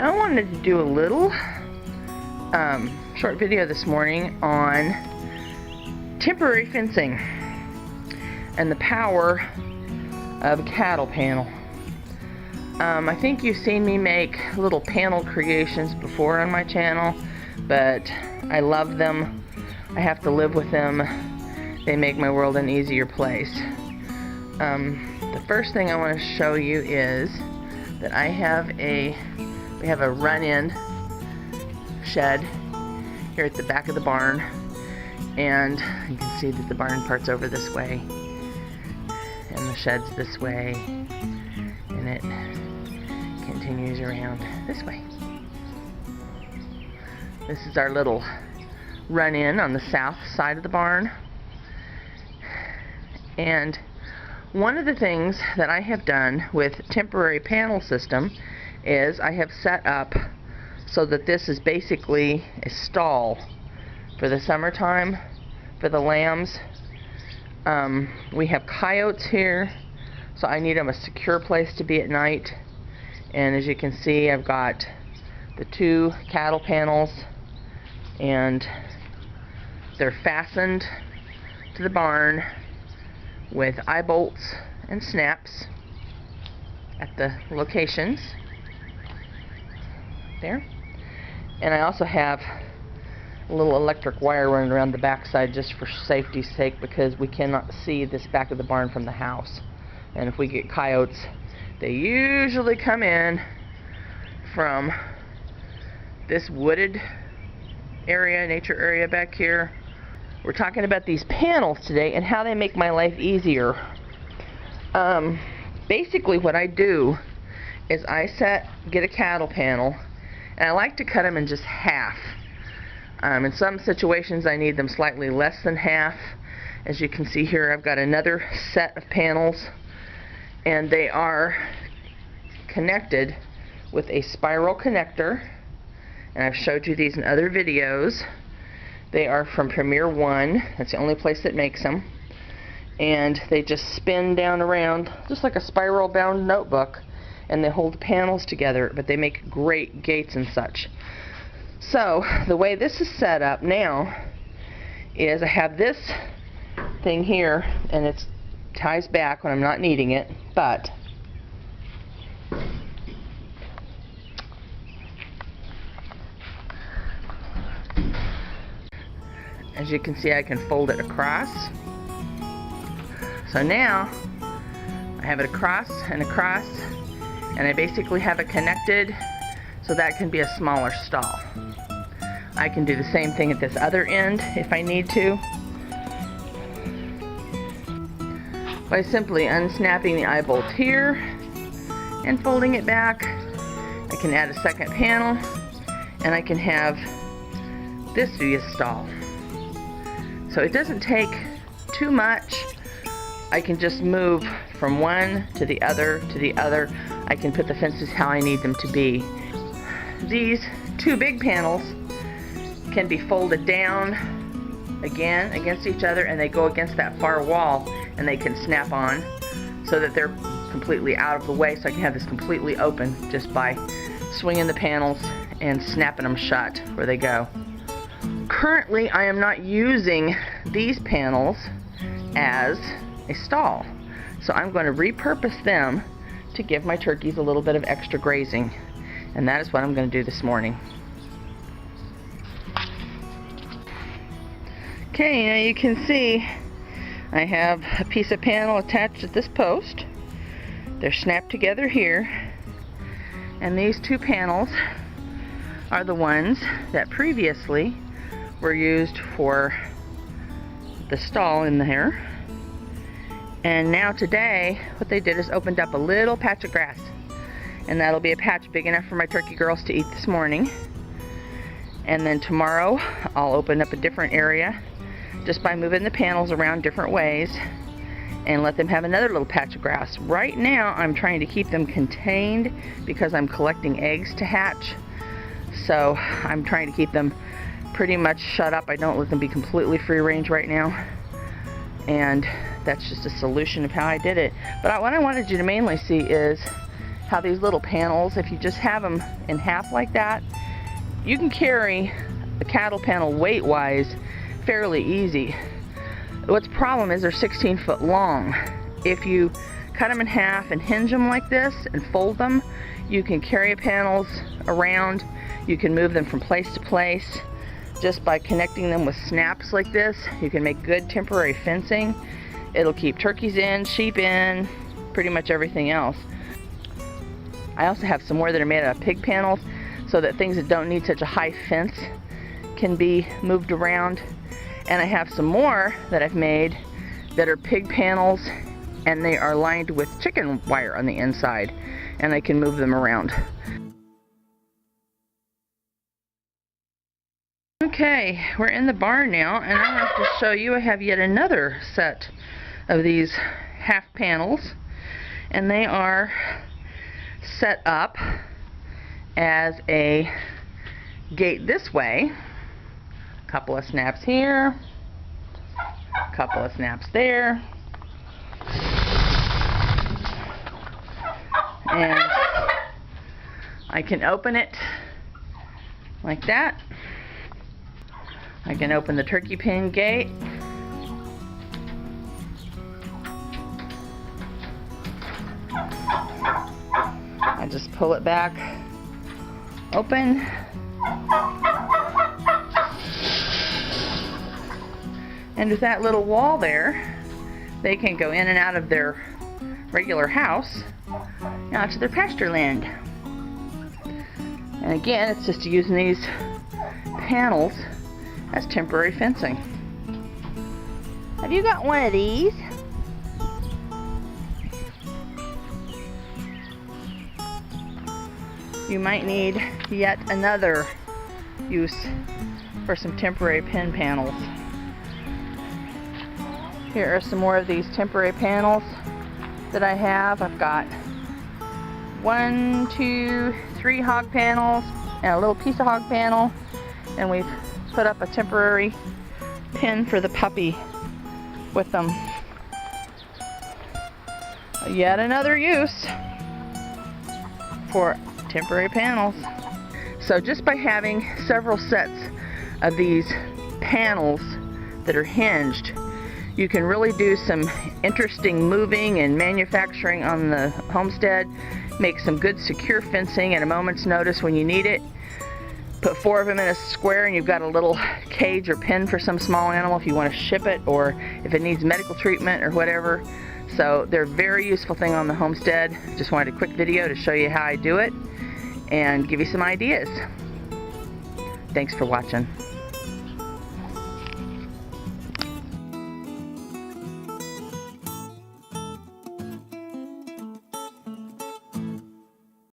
I wanted to do a little short video this morning on temporary fencing and the power of a cattle panel. I think you've seen me make little panel creations before on my channel, but I love them. I have to live with them. They make my world an easier place. The first thing I want to show you is that we have a run-in shed here at the back of the barn, and you can see that the barn part's over this way and the shed's this way, and it continues around this way. This is our little run-in on the south side of the barn, and one of the things that I have done with temporary panel system is I have set up so that this is basically a stall for the summertime for the lambs. We have coyotes here, so I need them a secure place to be at night. And as you can see, I've got the 2 cattle panels, and they're fastened to the barn with eye bolts and snaps at the locations there. And I also have a little electric wire running around the backside just for safety's sake, because we cannot see this back of the barn from the house. And if we get coyotes, they usually come in from this wooded area, nature area back here. We're talking about these panels today and how they make my life easier. Basically what I do is I get a cattle panel, and I like to cut them in just half. In some situations I need them slightly less than half. As you can see here, I've got another set of panels, and they are connected with a spiral connector, and I've showed you these in other videos. They are from Premier One. That's the only place that makes them. And they just spin down around just like a spiral bound notebook, and they hold the panels together, but they make great gates and such. So the way this is set up now is I have this thing here, and it ties back when I'm not needing it, but as you can see, I can fold it across. So now I have it across and across, and I basically have it connected so that can be a smaller stall. I can do the same thing at this other end if I need to, by simply unsnapping the eye bolt here and folding it back. I can add a second panel, and I can have this be a stall. So it doesn't take too much. I can just move from one to the other to the other. I can put the fences how I need them to be. These 2 big panels can be folded down again against each other, and they go against that far wall, and they can snap on so that they're completely out of the way, so I can have this completely open just by swinging the panels and snapping them shut where they go. Currently, I am not using these panels as a stall, so I'm going to repurpose them to give my turkeys a little bit of extra grazing, and that is what I'm going to do this morning. Okay, now you can see I have a piece of panel attached at this post. They're snapped together here, and these 2 panels are the ones that previously were used for the stall in there. And now today what they did is opened up a little patch of grass, and that'll be a patch big enough for my turkey girls to eat this morning. And then tomorrow I'll open up a different area just by moving the panels around different ways and let them have another little patch of grass. Right now I'm trying to keep them contained because I'm collecting eggs to hatch, so I'm trying to keep them pretty much shut up. I don't let them be completely free range right now, and that's just a solution of how I did it. But what I wanted you to mainly see is how these little panels, if you just have them in half like that, you can carry a cattle panel weight-wise fairly easy. What's the problem is they're 16 foot long. If you cut them in half and hinge them like this and fold them, you can carry panels around. You can move them from place to place just by connecting them with snaps like this. You can make good temporary fencing. It'll keep turkeys in, sheep in, pretty much everything else. I also have some more that are made out of pig panels so that things that don't need such a high fence can be moved around. And I have some more that I've made that are pig panels, and they are lined with chicken wire on the inside, and I can move them around. Okay, we're in the barn now, and I want to show you I have yet another set of these half panels, and they are set up as a gate this way. A couple of snaps here, a couple of snaps there, and I can open it like that. I can open the turkey pen gate. I just pull it back open. And with that little wall there, they can go in and out of their regular house out to their pasture land. And again, it's just using these panels as temporary fencing. Have you got one of these? You might need yet another use for some temporary pen panels. Here are some more of these temporary panels that I have. I've got 1, 2, 3 hog panels and a little piece of hog panel, and we've put up a temporary pen for the puppy with them. Yet another use for temporary panels. So just by having several sets of these panels that are hinged, you can really do some interesting moving and manufacturing on the homestead. Make some good secure fencing at a moment's notice when you need it. Put 4 of them in a square and you've got a little cage or pen for some small animal if you want to ship it, or if it needs medical treatment or whatever. So they're a very useful thing on the homestead. Just wanted a quick video to show you how I do it and give you some ideas. Thanks for watching.